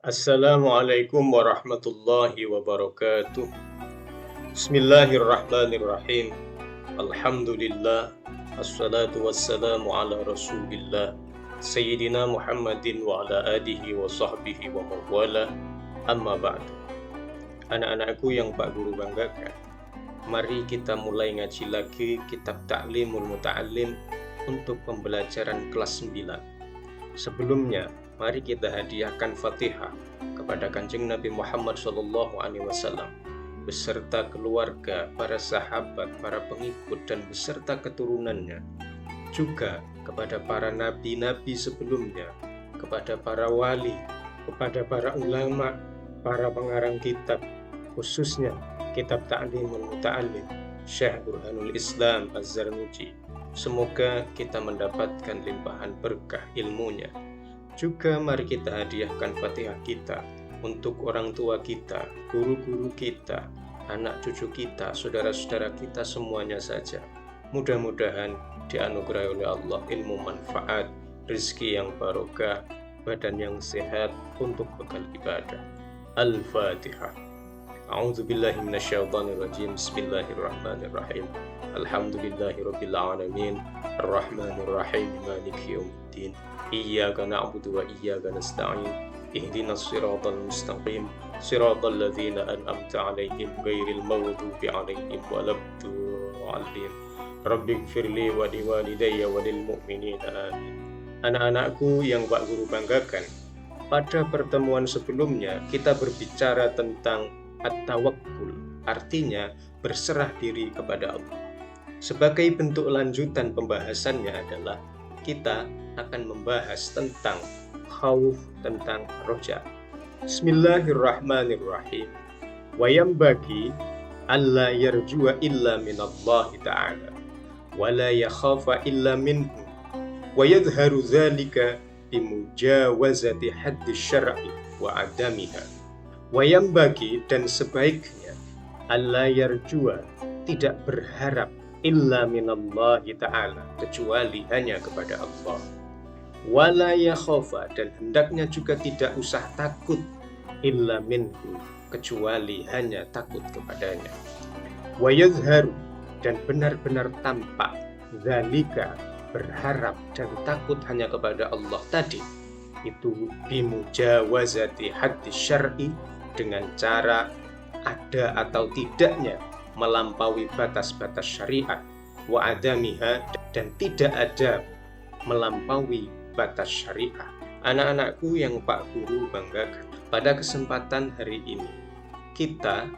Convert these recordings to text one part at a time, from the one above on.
Assalamualaikum warahmatullahi wabarakatuh. Bismillahirrahmanirrahim. Alhamdulillah. Assalatu wassalamu ala rasulillah Sayyidina Muhammadin wa ala alihi wa sahbihi wa mawala. Amma ba'du. Anak-anakku yang Pak Guru banggakan, mari kita mulai ngaji lagi kitab Ta'limul Muta'allim untuk pembelajaran kelas 9. Sebelumnya, mari kita hadiahkan Fatihah kepada Kanjeng Nabi Muhammad SAW beserta keluarga, para sahabat, para pengikut, dan beserta keturunannya. Juga kepada para nabi-nabi sebelumnya, kepada para wali, kepada para ulama, para pengarang kitab, khususnya kitab Ta'limul Muta'allim Syekh Burhanul Islam Az-Zarnuji. Semoga kita mendapatkan limpahan berkah ilmunya. Juga mari kita hadiahkan Fatihah kita untuk orang tua kita, guru-guru kita, anak cucu kita, saudara-saudara kita semuanya saja. Mudah-mudahan dianugerahi oleh Allah ilmu manfaat, rezeki yang barokah, badan yang sehat untuk bekal ibadah. Al-Fatihah. A'udzubillahi minasyaitonirrajim. Bismillahirrahmanirrahim. Alhamdulillahirabbil alamin. Arrahmanirrahim. Maliki yaumiddin. Iyyaka na'budu wa iyyaka nasta'in. Ihdinas siratal mustaqim. Siratal ladzina an'amta 'alaihim ghairil maghdubi 'alaihim waladdallin. Rabbighfirli wa liwalidayya wa lil mu'minina amin. Anak-anakku yang Pak Guru banggakan, pada pertemuan sebelumnya kita berbicara tentang at-tawakkul, artinya berserah diri kepada Allah. Sebagai bentuk lanjutan pembahasannya adalah kita akan membahas tentang khauf, tentang roja. Bismillahirrahmanirrahim. Wa yambagi alla yarjua illa minallahi ta'ala wa la yakhafa illa minhu wa yadhharu dzalika bimujawazati haddi syar'i wa adamiha. Wayam bagi, dan sebaiknya, alla yarjua, tidak berharap illa minallahi ta'ala, kecuali hanya kepada Allah. Wala yakhafa, dan hendaknya juga tidak usah takut illa minhu, kecuali hanya takut kepadanya. Wayadharu, dan benar-benar tampak zalika, berharap dan takut hanya kepada Allah tadi, itu bimujawazati haddi syar'i, dengan cara ada atau tidaknya melampaui batas-batas syariat, wa adamiha, dan tidak ada melampaui batas syariat. Anak-anakku yang Pak Guru banggakan, pada kesempatan hari ini kita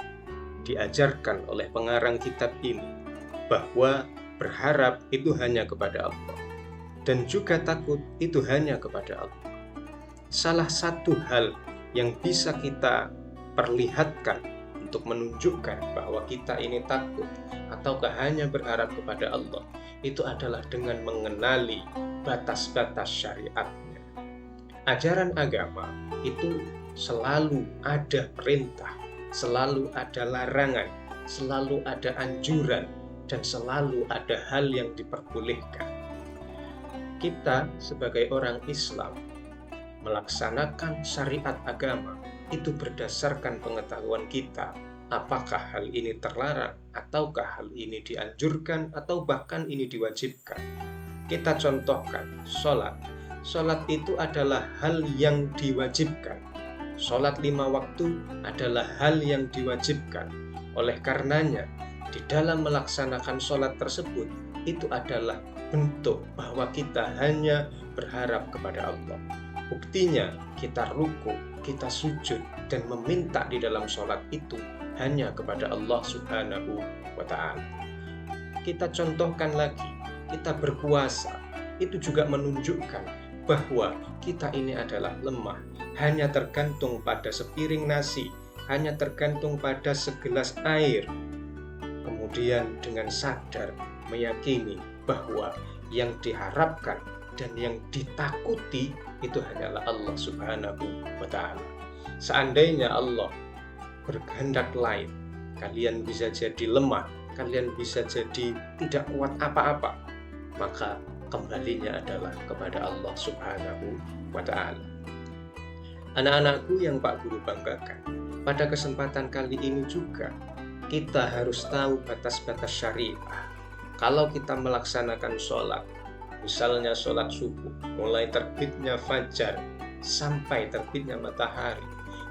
diajarkan oleh pengarang kitab ini bahwa berharap itu hanya kepada Allah dan juga takut itu hanya kepada Allah. Salah satu hal yang bisa kita perlihatkan untuk menunjukkan bahwa kita ini takut ataukah hanya berharap kepada Allah, itu adalah dengan mengenali batas-batas syariatnya. Ajaran agama itu selalu ada perintah, selalu ada larangan, selalu ada anjuran, dan selalu ada hal yang diperbolehkan. Kita sebagai orang Islam melaksanakan syariat agama itu berdasarkan pengetahuan kita, apakah hal ini terlarang, ataukah hal ini dianjurkan, atau bahkan ini diwajibkan. Kita contohkan sholat. Sholat itu adalah hal yang diwajibkan. Sholat 5 waktu adalah hal yang diwajibkan. Oleh karenanya, di dalam melaksanakan sholat tersebut, itu adalah bentuk bahwa kita hanya berharap kepada Allah. Buktinya, kita ruku, kita sujud, dan meminta di dalam sholat itu hanya kepada Allah Subhanahu wa Ta'ala. Kita contohkan lagi, kita berpuasa, itu juga menunjukkan bahwa kita ini adalah lemah, hanya tergantung pada sepiring nasi, hanya tergantung pada segelas air. Kemudian dengan sadar meyakini bahwa yang diharapkan dan yang ditakuti itu hanyalah Allah Subhanahu wa Ta'ala. Seandainya Allah berkehendak lain, kalian bisa jadi lemah, kalian bisa jadi tidak kuat apa-apa, maka kembalinya adalah kepada Allah Subhanahu wa Ta'ala. Anak-anakku yang Pak Guru banggakan, pada kesempatan kali ini juga kita harus tahu batas-batas syariah. Kalau kita melaksanakan sholat, misalnya sholat subuh, mulai terbitnya fajar sampai terbitnya matahari,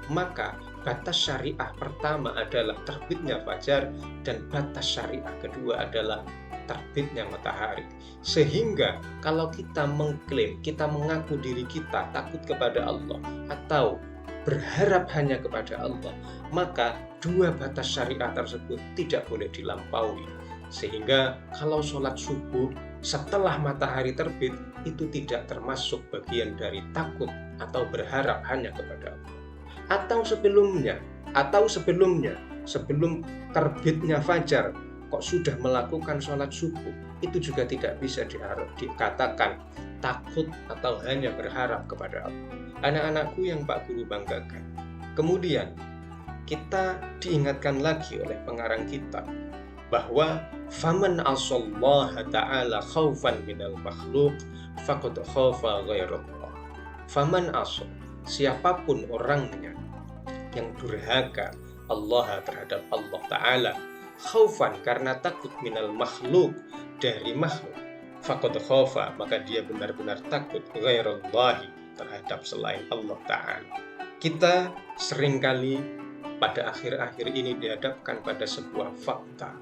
maka batas syariah pertama adalah terbitnya fajar dan batas syariah kedua adalah terbitnya matahari. Sehingga kalau kita mengklaim, kita mengaku diri kita takut kepada Allah atau berharap hanya kepada Allah, maka dua batas syariah tersebut tidak boleh dilampaui. Sehingga kalau sholat subuh setelah matahari terbit itu tidak termasuk bagian dari takut atau berharap hanya kepada Allah. Atau sebelumnya, sebelum terbitnya fajar kok sudah melakukan sholat subuh, itu juga tidak bisa dikatakan takut atau hanya berharap kepada Allah. Anak-anakku yang Pak Guru banggakan, kemudian kita diingatkan lagi oleh pengarang kitab bahwa faman asallaha ta'ala khaufan minal makhluk faqad khafa ghairallah. Faman asal, siapapun orangnya yang durhaka Allah terhadap Allah Ta'ala, khaufan karena takut minal makhluk, dari makhluk, faqad khafa, maka dia benar-benar takut ghairallahi, terhadap selain Allah Ta'ala. Kita seringkali pada akhir-akhir ini dihadapkan pada sebuah fakta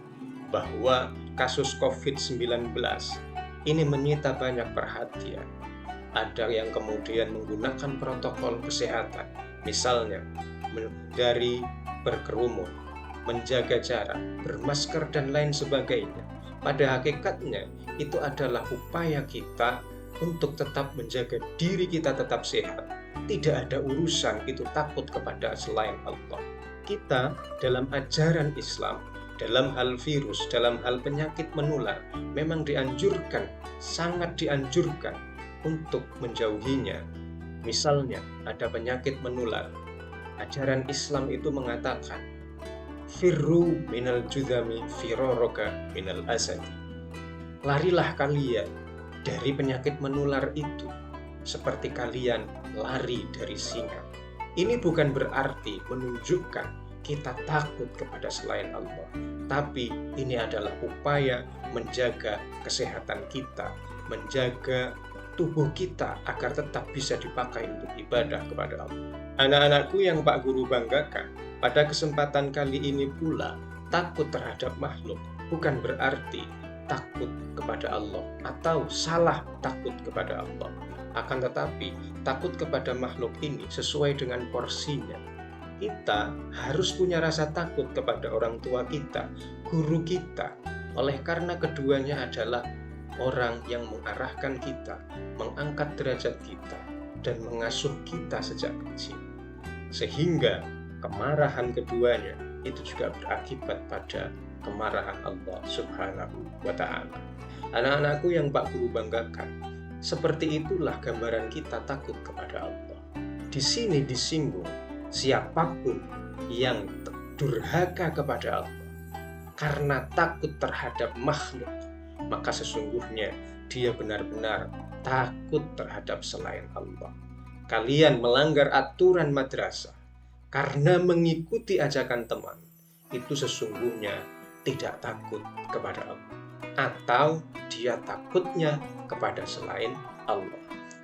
bahwa kasus COVID-19 ini menyita banyak perhatian. Ada yang kemudian menggunakan protokol kesehatan, misalnya menghindari berkerumun, menjaga jarak, bermasker, dan lain sebagainya. Pada hakikatnya, itu adalah upaya kita untuk tetap menjaga diri kita tetap sehat. Tidak ada urusan itu takut kepada selain Allah. Kita dalam ajaran Islam, dalam hal virus, dalam hal penyakit menular, memang dianjurkan, sangat dianjurkan untuk menjauhinya. Misalnya, ada penyakit menular. Ajaran Islam itu mengatakan, firru minal judami firoroka minal asadi. Larilah kalian dari penyakit menular itu seperti kalian lari dari singa. Ini bukan berarti menunjukkan kita takut kepada selain Allah, tapi ini adalah upaya menjaga kesehatan kita, menjaga tubuh kita agar tetap bisa dipakai untuk ibadah kepada Allah. Anak-anakku yang Pak Guru banggakan, pada kesempatan kali ini pula, takut terhadap makhluk bukan berarti takut kepada Allah atau salah takut kepada Allah. Akan tetapi, takut kepada makhluk ini sesuai dengan porsinya. Kita harus punya rasa takut kepada orang tua kita, guru kita, oleh karena keduanya adalah orang yang mengarahkan kita, mengangkat derajat kita, dan mengasuh kita sejak kecil. Sehingga kemarahan keduanya itu juga berakibat pada kemarahan Allah Subhanahu wa Ta'ala. Anak-anakku yang Pak Guru banggakan, seperti itulah gambaran kita takut kepada Allah. Di sini disinggung siapapun yang durhaka kepada Allah karena takut terhadap makhluk, maka sesungguhnya dia benar-benar takut terhadap selain Allah. Kalian melanggar aturan madrasah karena mengikuti ajakan teman, itu sesungguhnya tidak takut kepada Allah, atau dia takutnya kepada selain Allah.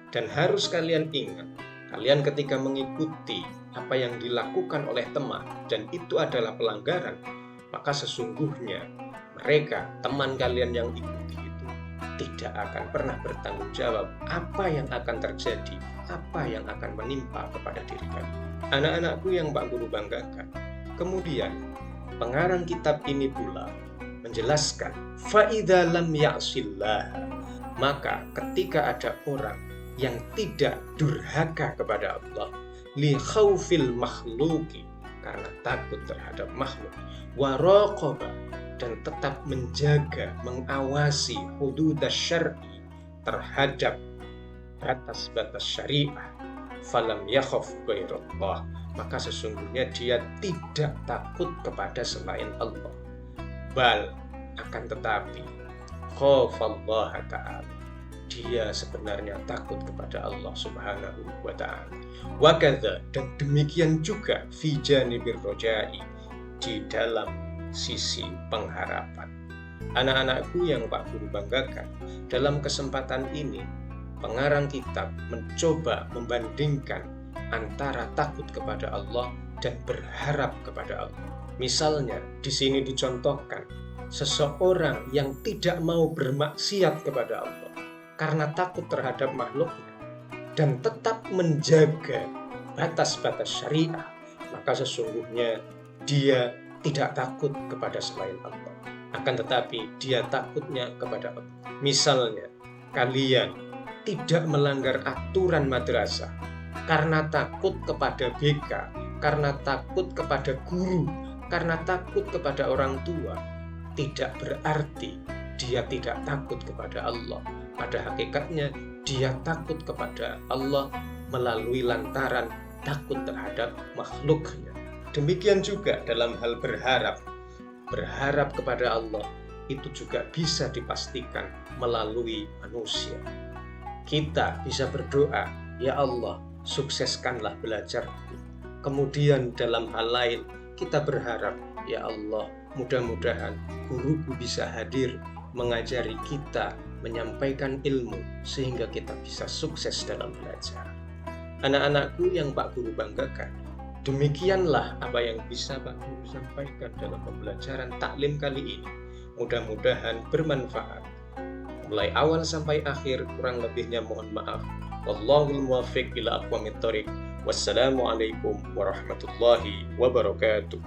Dan harus kalian ingat, kalian ketika mengikuti apa yang dilakukan oleh teman dan itu adalah pelanggaran, maka sesungguhnya mereka, teman kalian yang ikuti itu, tidak akan pernah bertanggung jawab apa yang akan terjadi, apa yang akan menimpa kepada diri kalian. Anak-anakku yang Pak Guru banggakan, kemudian pengarang kitab ini pula menjelaskan, fa'idha lam ya'sillah, maka ketika ada orang yang tidak durhaka kepada Allah, li khaufil makhluki, karena takut terhadap makhluk, waraqaba, dan tetap menjaga, mengawasi hududas syar'i, terhadap batas-batas syariah, falam yakhaf ghairallah, maka sesungguhnya dia tidak takut kepada selain Allah. Bal, akan tetapi khafallaha ta'ala, dia sebenarnya takut kepada Allah Subhanahu wa Ta'ala. Wa kadza, dan demikian juga fi janibir rojai, di dalam sisi pengharapan. Anak-anakku yang Pak Guru banggakan, dalam kesempatan ini pengarang kitab mencoba membandingkan antara takut kepada Allah dan berharap kepada Allah. Misalnya di sini dicontohkan seseorang yang tidak mau bermaksiat kepada Allah karena takut terhadap makhluknya dan tetap menjaga batas-batas syariah, maka sesungguhnya dia tidak takut kepada selain Allah, akan tetapi dia takutnya kepada Allah. Misalnya kalian tidak melanggar aturan madrasah karena takut kepada BK, karena takut kepada guru, karena takut kepada orang tua, tidak berarti dia tidak takut kepada Allah. Pada hakikatnya dia takut kepada Allah melalui lantaran takut terhadap makhluknya. Demikian juga dalam hal berharap. Berharap kepada Allah itu juga bisa dipastikan melalui manusia. Kita bisa berdoa, ya Allah, sukseskanlah belajarku. Kemudian dalam hal lain kita berharap, ya Allah, mudah-mudahan guruku bisa hadir mengajari kita, menyampaikan ilmu sehingga kita bisa sukses dalam belajar. Anak-anakku yang Pak Guru banggakan, demikianlah apa yang bisa Pak Guru sampaikan dalam pembelajaran taklim kali ini. Mudah-mudahan bermanfaat. Mulai awal sampai akhir, kurang lebihnya mohon maaf. Wallahul muwaffiq ila aqwamit thoriq. Wassalamualaikum warahmatullahi wabarakatuh.